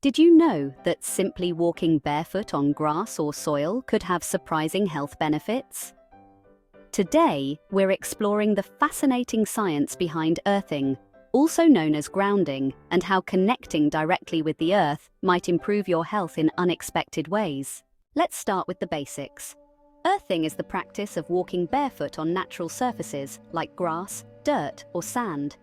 Did you know that simply walking barefoot on grass or soil could have surprising health benefits? Today, we're exploring the fascinating science behind earthing, also known as grounding, and how connecting directly with the earth might improve your health in unexpected ways. Let's start with the basics. Earthing is the practice of walking barefoot on natural surfaces like grass, dirt, or sand.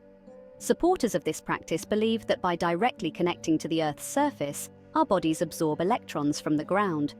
Supporters of this practice believe that by directly connecting to the Earth's surface, our bodies absorb electrons from the ground.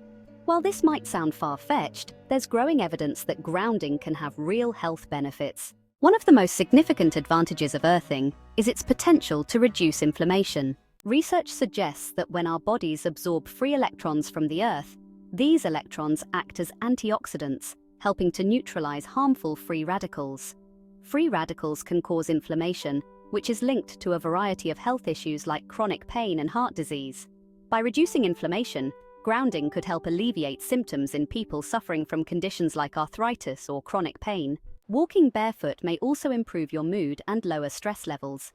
While this might sound far-fetched, there's growing evidence that grounding can have real health benefits. One of the most significant advantages of earthing is its potential to reduce inflammation. Research suggests that when our bodies absorb free electrons from the Earth, these electrons act as antioxidants, helping to neutralize harmful free radicals. Free radicals can cause inflammation, which is linked to a variety of health issues like chronic pain and heart disease. By reducing inflammation, grounding could help alleviate symptoms in people suffering from conditions like arthritis or chronic pain. Walking barefoot may also improve your mood and lower stress levels.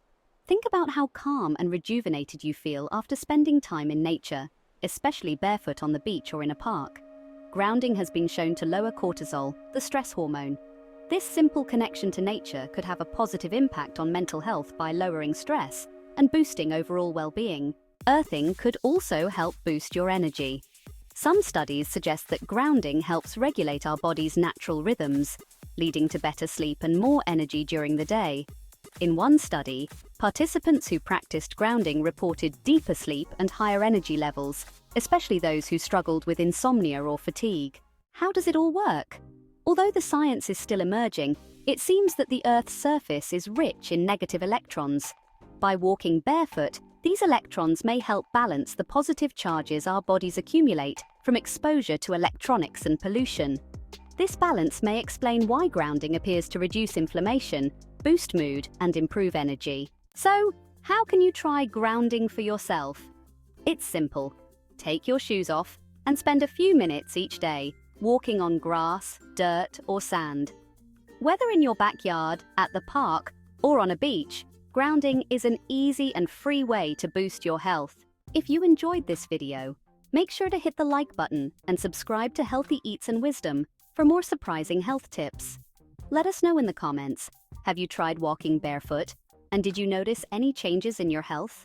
Think about how calm and rejuvenated you feel after spending time in nature, especially barefoot on the beach or in a park. Grounding has been shown to lower cortisol, the stress hormone. This simple connection to nature could have a positive impact on mental health by lowering stress and boosting overall well-being. Earthing could also help boost your energy. Some studies suggest that grounding helps regulate our body's natural rhythms, leading to better sleep and more energy during the day. In one study, participants who practiced grounding reported deeper sleep and higher energy levels, especially those who struggled with insomnia or fatigue. How does it all work? Although the science is still emerging, it seems that the Earth's surface is rich in negative electrons. By walking barefoot, these electrons may help balance the positive charges our bodies accumulate from exposure to electronics and pollution. This balance may explain why grounding appears to reduce inflammation, boost mood, and improve energy. So, how can you try grounding for yourself? It's simple. Take your shoes off and spend a few minutes each day walking on grass, dirt, or sand. Whether in your backyard, at the park, or on a beach, grounding is an easy and free way to boost your health. If you enjoyed this video, make sure to hit the like button and subscribe to Healthy Eats and Wisdom for more surprising health tips. Let us know in the comments, have you tried walking barefoot, and did you notice any changes in your health?